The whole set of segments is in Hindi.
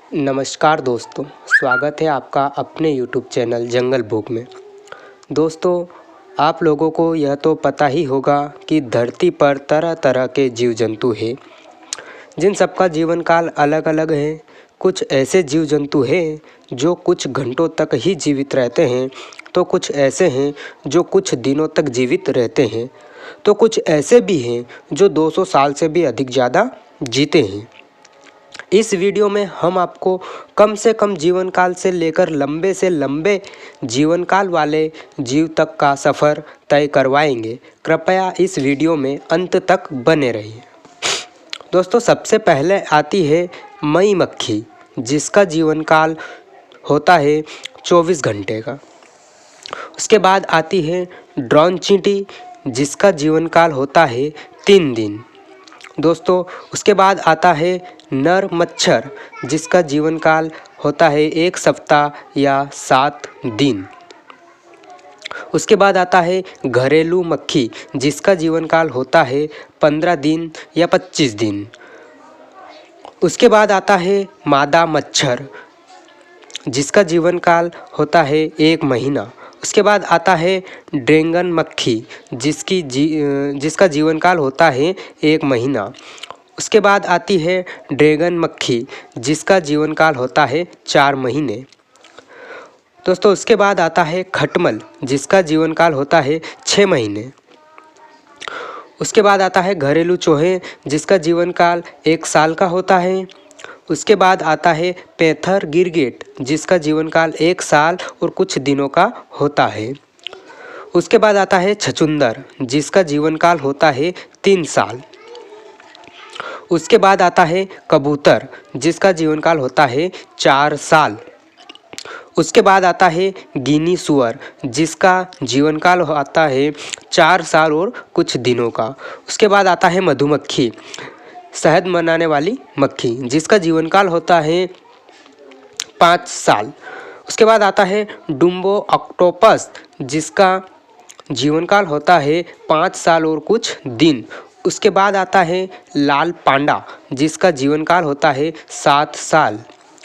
नमस्कार दोस्तों, स्वागत है आपका अपने YouTube चैनल जंगल बुक में। दोस्तों, आप लोगों को यह तो पता ही होगा कि धरती पर तरह तरह के जीव जंतु हैं, जिन सबका जीवन काल अलग अलग है। कुछ ऐसे जीव जंतु हैं जो कुछ घंटों तक ही जीवित रहते हैं, तो कुछ ऐसे हैं जो कुछ दिनों तक जीवित रहते हैं, तो कुछ ऐसे भी हैं जो 200 साल से भी अधिक ज़्यादा जीते हैं। इस वीडियो में हम आपको कम से कम जीवन काल से लेकर लंबे से लंबे जीवन काल वाले जीव तक का सफ़र तय करवाएंगे। कृपया इस वीडियो में अंत तक बने रहिए। दोस्तों, सबसे पहले आती है मई मक्खी, जिसका जीवन काल होता है 24 घंटे का। उसके बाद आती है ड्रोन चींटी, जिसका जीवन काल होता है 3 दिन। दोस्तों, उसके बाद आता है नर मच्छर, जिसका जीवन काल होता है 1 सप्ताह या 7 दिन। उसके बाद आता है घरेलू मक्खी, जिसका जीवन काल होता है 15 दिन या 25 दिन। उसके बाद आता है मादा मच्छर, जिसका जीवन काल होता है 1 महीना। उसके बाद आता है ड्रैगन मक्खी, जिसका जीवन काल होता है 1 महीना। उसके बाद आती है ड्रैगन मक्खी, जिसका जीवन काल होता है 4 महीने। दोस्तों, उसके बाद आता है खटमल, जिसका जीवन काल होता है 6 महीने। उसके बाद आता है घरेलू चूहे, जिसका जीवन काल 1 साल का होता है। उसके बाद आता है पैथर गिरगिट, जिसका जीवन काल 1 साल और कुछ दिनों का होता है। उसके बाद आता है छछूंदर, जिसका जीवन काल होता है 3 साल। उसके बाद आता है कबूतर, जिसका जीवन काल होता है 4 साल। उसके बाद आता है गिनी सुअर, जिसका जीवन काल होता है 4 साल और कुछ दिनों का। उसके बाद आता है मधुमक्खी, शहद बनाने वाली मक्खी, जिसका जीवन काल होता है 5 साल। उसके बाद आता है डुम्बो ऑक्टोपस, जिसका जीवन काल होता है 5 साल और कुछ दिन। उसके बाद आता है लाल पांडा, जिसका जीवन काल होता है 7 साल।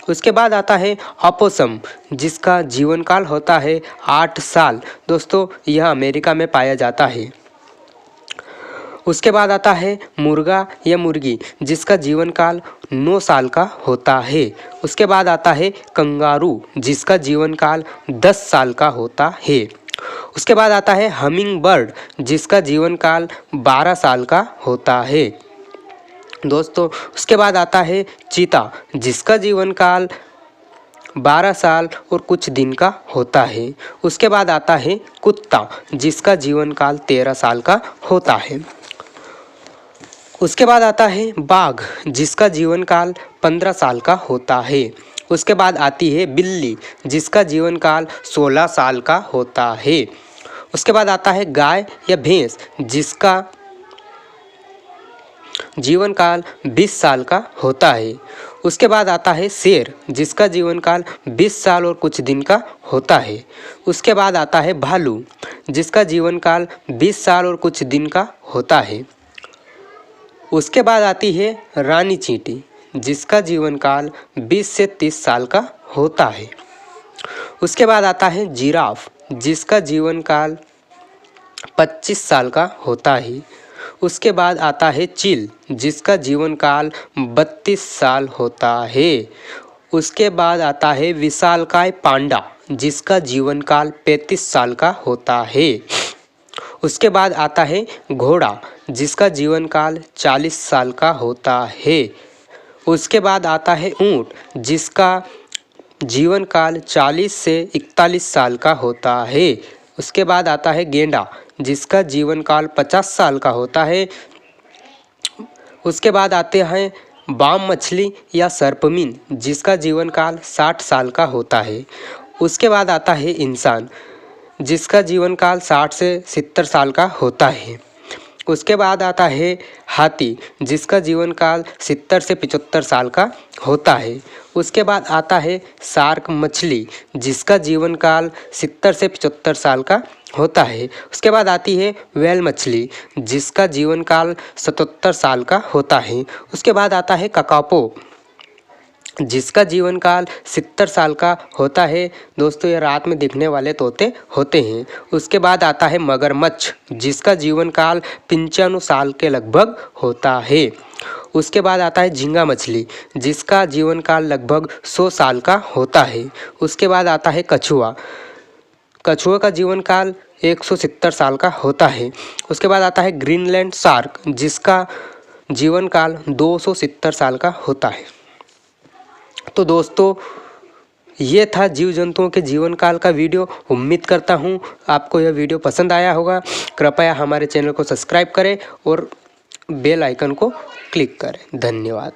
उसके बाद आता है अपोसम, जिसका जीवन काल होता है 8 साल। दोस्तों, यह अमेरिका में पाया जाता है। उसके बाद आता है मुर्गा या मुर्गी, जिसका जीवन काल 9 साल का होता है। उसके बाद आता है कंगारू, जिसका जीवन काल 10 साल का होता है। उसके बाद आता है हमिंग बर्ड, जिसका जीवन काल 12 साल का होता है। दोस्तों, उसके बाद आता है चीता, जिसका जीवन काल 12 साल और कुछ दिन का होता है। उसके बाद आता है कुत्ता, जिसका जीवन काल 13 साल का होता है। उसके बाद आता है बाघ, जिसका जीवन काल 15 साल का होता है। उसके बाद आती है बिल्ली, जिसका जीवन काल 16 साल का होता है। उसके बाद आता है गाय या भैंस, जिसका जीवन काल 20 साल का होता है। उसके बाद आता है शेर, जिसका जीवन काल 20 साल और कुछ दिन का होता है। उसके बाद आता है भालू, जिसका जीवन काल 20 साल और कुछ दिन का होता है। उसके बाद आती है रानी चींटी, जिसका जीवन काल 20 से 30 साल का होता है। उसके बाद आता है जिराफ, जिसका जीवन काल 25 साल का होता है। उसके बाद आता है चील, जिसका जीवन काल 32 साल होता है। उसके बाद आता है विशालकाय पांडा, जिसका जीवन काल 35 साल का होता है। उसके बाद आता है घोड़ा, जिसका जीवन काल 40 साल का होता है। उसके बाद आता है ऊंट, जिसका जीवन काल 40 से 41 साल का होता है। उसके बाद आता है गेंडा, जिसका जीवन काल 50 साल का होता है। उसके बाद आते हैं बाम मछली या सर्पमीन, जिसका जीवन काल 60 साल का होता है। उसके बाद आता है इंसान, जिसका जीवन काल 60 से 70 साल का होता है। उसके बाद आता है हाथी, जिसका जीवन काल 70 से 75 साल का होता है। उसके बाद आता है शार्क मछली, जिसका जीवन काल 70 से 75 साल का होता है। उसके बाद आती है व्हेल मछली, जिसका जीवन काल 77 साल का होता है। उसके बाद आता है ककापो, जिसका जीवन काल 70 साल का होता है। दोस्तों ये रात में दिखने वाले तोते होते हैं। उसके बाद आता है मगरमच्छ, जिसका जीवन काल 95 साल के लगभग होता है। उसके बाद आता है झींगा मछली, जिसका जीवन काल लगभग 100 साल का होता है। उसके बाद आता है कछुआ, कछुआ का जीवन काल 170 साल का होता है। उसके बाद आता है ग्रीनलैंड शार्क, जिसका जीवन काल 270 साल का होता है। तो दोस्तों ये था जीव जंतुओं के जीवन काल का वीडियो। उम्मीद करता हूँ आपको यह वीडियो पसंद आया होगा। कृपया हमारे चैनल को सब्सक्राइब करें और बेल आइकन को क्लिक करें। धन्यवाद।